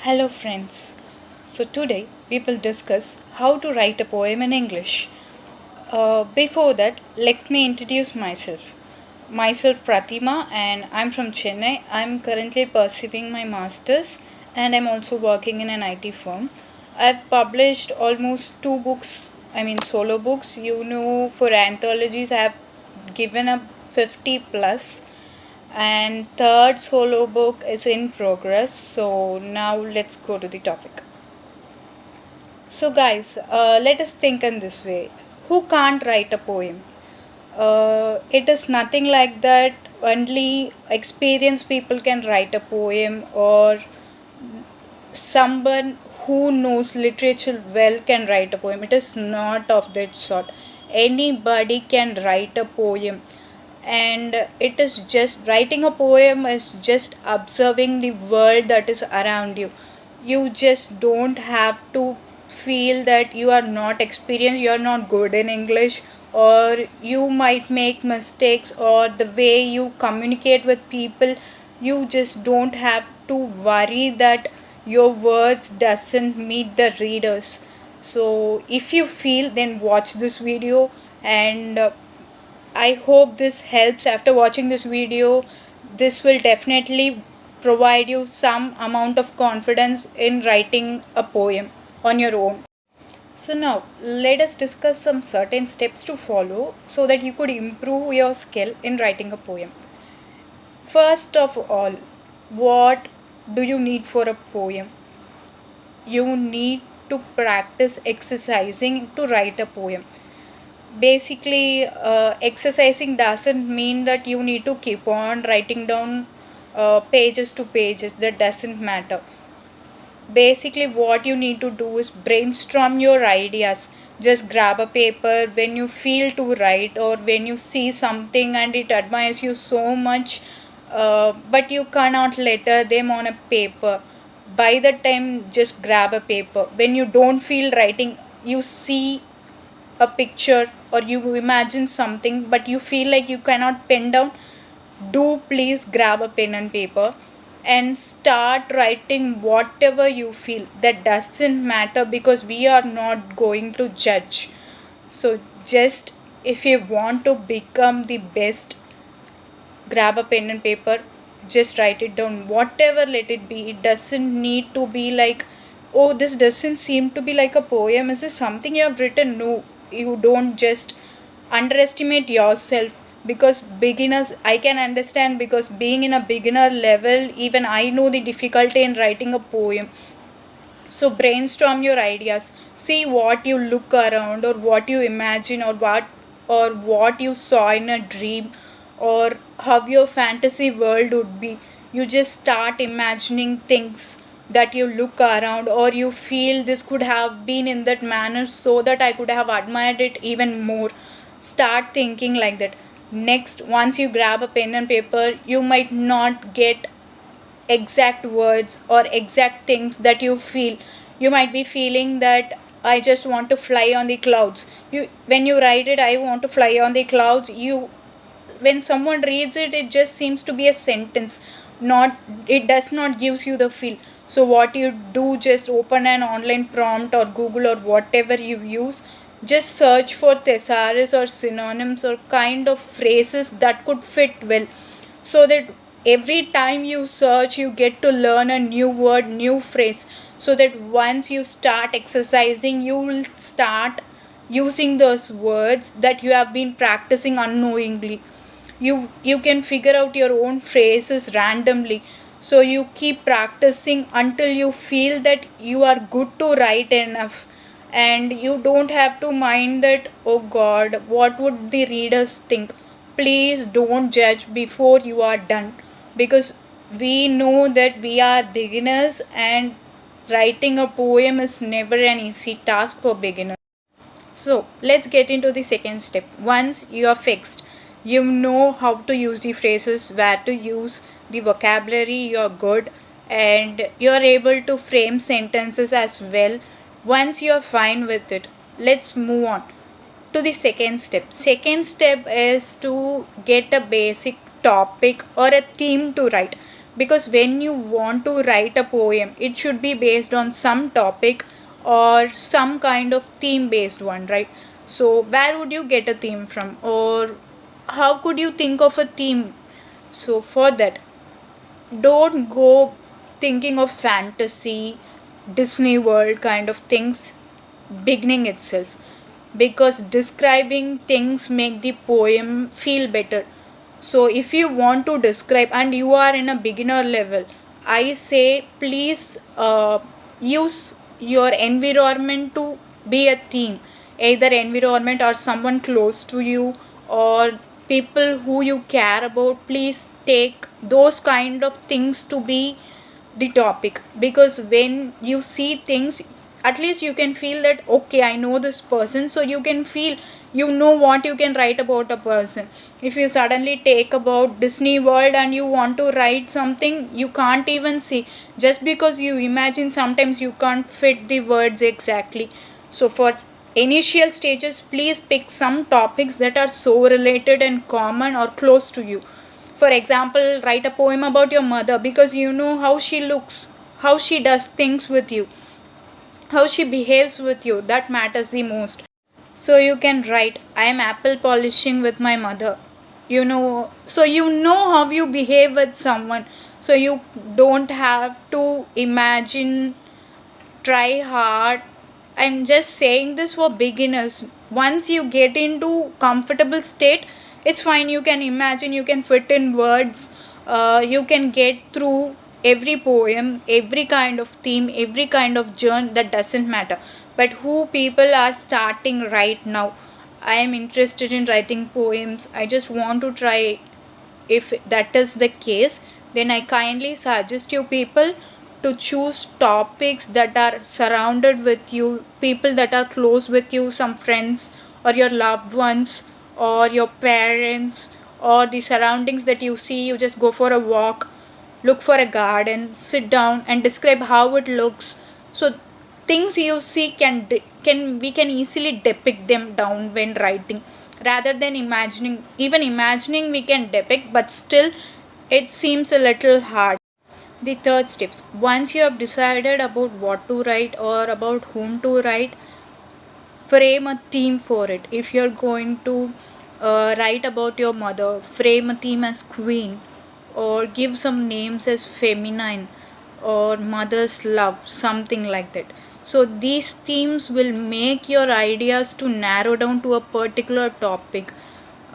Hello, friends. So, today we will discuss how to write a poem in English. Before that, let me introduce myself. Myself, Prathima, and I'm from Chennai. I'm currently pursuing my master's and I'm also working in an IT firm. I've published almost two books, solo books. For anthologies, I have given up 50 plus, and third solo book is in progress. So now let's go to the topic. So guys, let us think in this way: who can't write a poem? It is nothing like that only experienced people can write a poem, or someone who knows literature well can write a poem. It is not of that sort. Anybody can write a poem, and it is just writing a poem is just observing the world that is around you. You just don't have to feel that you are not experienced, you are not good in English, or you might make mistakes, or the way you communicate with people. You just don't have to worry that your words doesn't meet the readers. So if you feel, then watch this video, and I hope this helps. After watching this video, this will definitely provide you some amount of confidence in writing a poem on your own. So now let us discuss some certain steps to follow so that you could improve your skill in writing a poem. First of all, what do you need for a poem? You need to practice exercising to write a poem. Basically, exercising doesn't mean that you need to keep on writing down pages to pages. That doesn't matter. Basically, what you need to do is brainstorm your ideas. Just grab a paper when you feel to write, or when you see something and it admires you so much, but you cannot letter them on a paper. By the time, just grab a paper. When you don't feel writing, you see a picture or you imagine something but you feel like you cannot pen down, do please grab a pen and paper and start writing whatever you feel. That doesn't matter, because we are not going to judge. So just, if you want to become the best, grab a pen and paper, just write it down, whatever, let it be. It doesn't need to be like, oh, this doesn't seem to be like a poem, is this something you have written? No, you don't just underestimate yourself, because beginners, I can understand, because being in a beginner level, even I know the difficulty in writing a poem. So brainstorm your ideas, see what you look around, or what you imagine, or what you saw in a dream, or how your fantasy world would be. You just start imagining things that you look around, or you feel this could have been in that manner so that I could have admired it even more. Start thinking like that. Next, once you grab a pen and paper, you might not get exact words or exact things that you feel. You might be feeling that I just want to fly on the clouds. When you write it, I want to fly on the clouds, you, when someone reads it, it just seems to be a sentence, not, it does not gives you the feel. So what you do, just open an online prompt or Google or whatever you use, just search for thesaurus or synonyms or kind of phrases that could fit well, so that every time you search, you get to learn a new word, new phrase, so that once you start exercising, you will start using those words that you have been practicing unknowingly. You can figure out your own phrases randomly. So you keep practicing until you feel that you are good to write enough, and you don't have to mind that, oh god, what would the readers think. Please don't judge before you are done, because we know that we are beginners, and writing a poem is never an easy task for beginners. So let's get into the second step. Once you are fixed, you know how to use the phrases, where to use the vocabulary, you're good, and you're able to frame sentences as well. Once you're fine with it, let's move on to the second step. Second step is to get a basic topic or a theme to write. because when you want to write a poem, it should be based on some topic or some kind of theme based one, right? So where would you get a theme from, or how could you think of a theme? So for that, don't go thinking of fantasy, Disney World kind of things beginning itself, because describing things make the poem feel better. So if you want to describe and you are in a beginner level, I say please use your environment to be a theme, either environment or someone close to you or people who you care about. Please take those kind of things to be the topic, because when you see things, at least you can feel that okay, I know this person, so you can feel, you know what you can write about a person. If you suddenly take about Disney World and you want to write something, you can't even see, just because you imagine, sometimes you can't fit the words exactly. So for initial stages, please pick some topics that are so related and common or close to you. For example, write a poem about your mother, because you know how she looks, how she does things with you, how she behaves with you. That matters the most. So you can write, I am apple polishing with my mother. You know, so you know how you behave with someone. So you don't have to imagine, try hard. I'm just saying this for beginners. Once you get into comfortable state, it's fine. You can imagine, you can fit in words, you can get through every poem, every kind of theme, every kind of journey. That doesn't matter. But who people are starting right now, I am interested in writing poems, I just want to try. If that is the case, then I kindly suggest you people to choose topics that are surrounded with you, people that are close with you, some friends or your loved ones or your parents, or the surroundings that you see. You just go for a walk, look for a garden, sit down and describe how it looks. So things you see can we can easily depict them down when writing, rather than imagining. Even imagining we can depict, but still it seems a little hard. The third steps, once you have decided about what to write or about whom to write, frame a theme for it. If you're going to write about your mother, frame a theme as queen, or give some names as feminine or mother's love, something like that. So these themes will make your ideas to narrow down to a particular topic.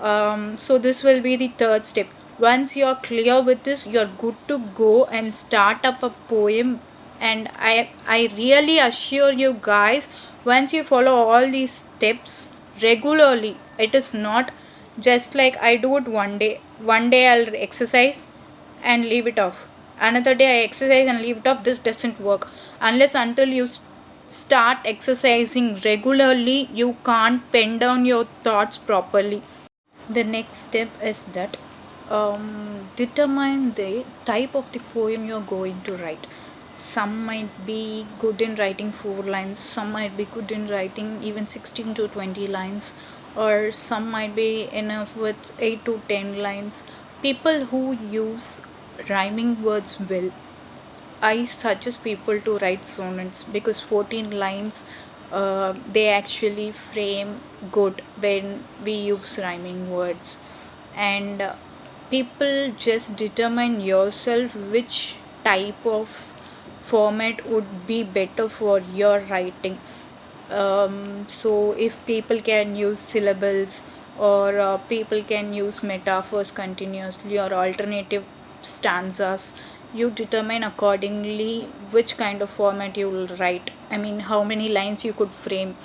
So this will be the third step. Once you are clear with this, you're good to go and start up a poem. And I really assure you guys, once you follow all these steps regularly, it is not just like I do it one day I'll exercise and leave it off, another day I exercise and leave it off. This doesn't work. Unless until you start exercising regularly, you can't pen down your thoughts properly. The next step is that determine the type of the poem you're going to write. Some might be good in writing 4 lines, some might be good in writing even 16 to 20 lines, or some might be enough with 8 to 10 lines. People who use rhyming words well, I suggest people to write sonnets, because 14 lines they actually frame good when we use rhyming words. And people just determine yourself which type of format would be better for your writing. So if people can use syllables, or people can use metaphors continuously, or alternative stanzas, you determine accordingly which kind of format you will write. I mean, how many lines you could frame.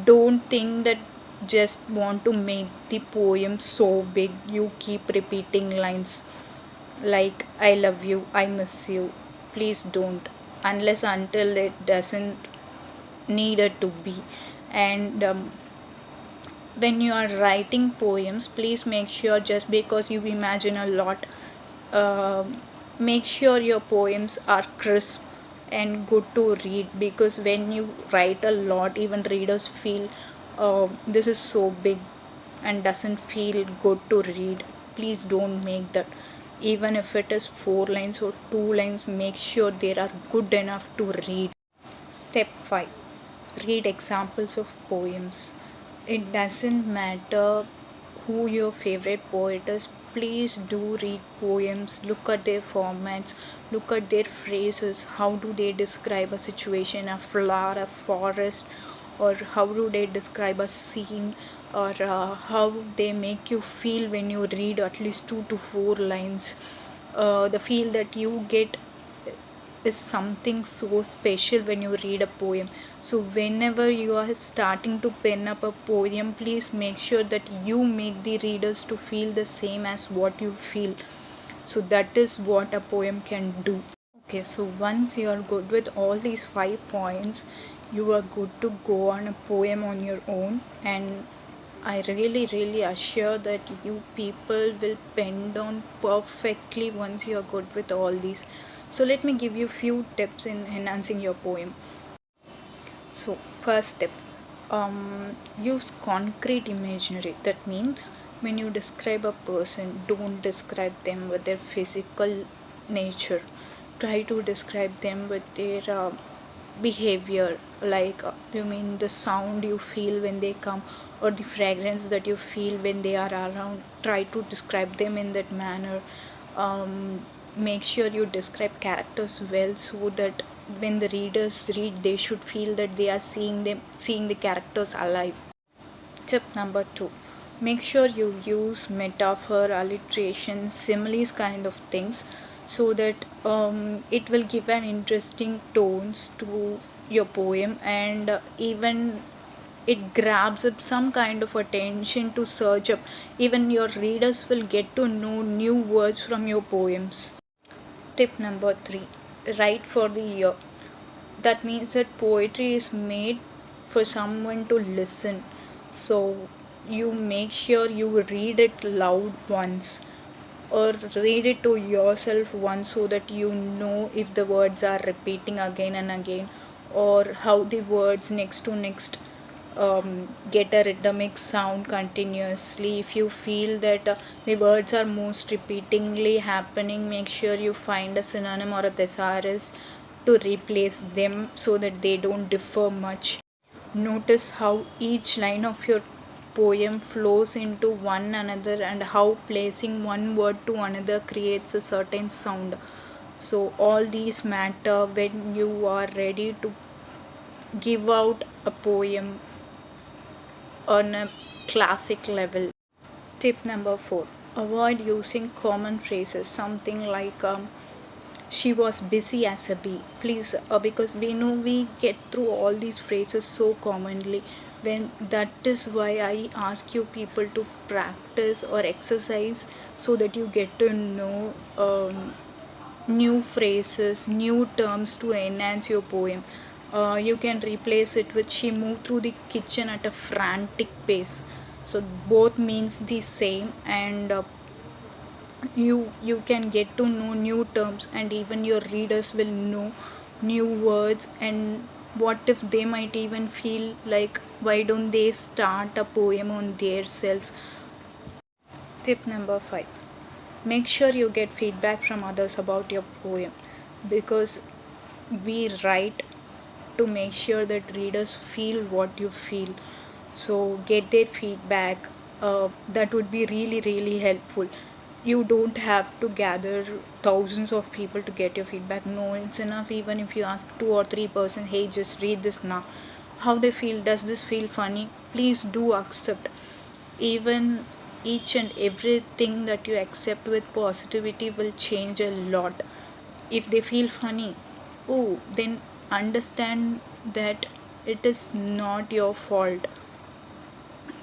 Don't think that just want to make the poem so big you keep repeating lines like I love you, I miss you. Please don't, unless until it doesn't need it to be. And when you are writing poems, please make sure, just because you imagine a lot, uh, make sure your poems are crisp and good to read, because when you write a lot, even readers feel this is so big and doesn't feel good to read. Please don't make that. even if it is 4 lines or 2 lines, make sure they are good enough to read. Step 5. Read examples of poems. It doesn't matter who your favorite poet is, please do read poems. Look at their formats, look at their phrases. How do they describe a situation, a flower, a forest, or how do they describe a scene, or how they make you feel when you read at least 2 to 4 lines. The feel that you get is something so special when you read a poem. So, whenever you are starting to pen up a poem, please make sure that you make the readers to feel the same as what you feel. So, that is what a poem can do. Okay, so once you are good with all these 5 points, you are good to go on a poem on your own, and I really assure that you people will pen down perfectly once you are good with all these. So let me give you few tips in enhancing your poem. So first step, use concrete imaginary. That means when you describe a person, don't describe them with their physical nature. Try to describe them with their behavior, like you mean the sound you feel when they come, or the fragrance that you feel when they are around. Try to describe them in that manner. Make sure you describe characters well, so that when the readers read, they should feel that they are seeing the characters alive. Tip number 2, make sure you use metaphor, alliteration, similes kind of things, so that it will give an interesting tones to your poem, and even it grabs up some kind of attention to search up. Even your readers will get to know new words from your poems. Tip number 3, write for the ear. That means that poetry is made for someone to listen. So you make sure you read it loud once, or read it to yourself once, so that you know if the words are repeating again and again, or how the words next to next get a rhythmic sound continuously. If you feel that the words are most repeatingly happening, make sure you find a synonym or a thesaurus to replace them, so that they don't differ much. Notice how each line of your poem flows into one another, and how placing one word to another creates a certain sound. So all these matter when you are ready to give out a poem on a classic level. Tip number 4, avoid using common phrases, something like she was busy as a bee. Please, because we know we get through all these phrases so commonly. When that is why I ask you people to practice or exercise, so that you get to know new phrases, new terms to enhance your poem. You can replace it with she moved through the kitchen at a frantic pace. So both means the same, and you can get to know new terms, and even your readers will know new words. And what if they might even feel like, why don't they start a poem on their self? Tip number 5, make sure you get feedback from others about your poem, because we write to make sure that readers feel what you feel. So get their feedback. That would be really helpful. You don't have to gather thousands of people to get your feedback. No, it's enough even if you ask 2 or 3 person, hey, just read this now, how they feel, does this feel funny? Please do accept. Even each and everything that you accept with positivity will change a lot. If they feel funny, oh, then understand that it is not your fault.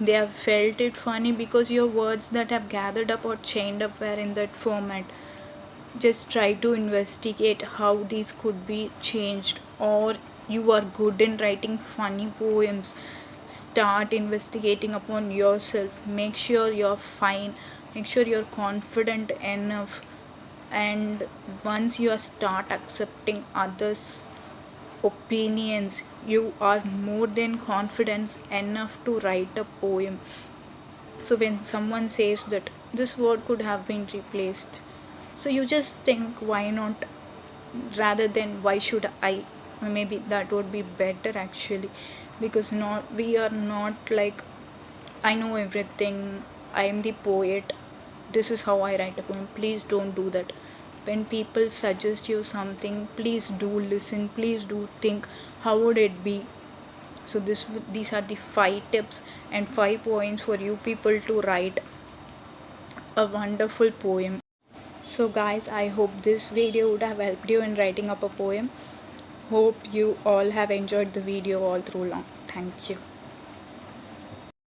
They have felt it funny because your words that have gathered up or chained up were in that format. Just try to investigate how these could be changed. Or you are good in writing funny poems, start investigating upon yourself. Make sure you're fine, make sure you're confident enough. And once you start accepting others opinions, you are more than confident enough to write a poem. So when someone says that this word could have been replaced, So you just think, why not, rather than why should I. Maybe that would be better actually, because not, we are not like, I know everything, I am the poet, this is how I write a poem. Please don't do that. When people suggest you something, please do listen, please do think how would it be. So these are the 5 tips and 5 points for you people to write a wonderful poem. So guys, I hope this video would have helped you in writing up a poem. Hope you all have enjoyed the video all through long. Thank you.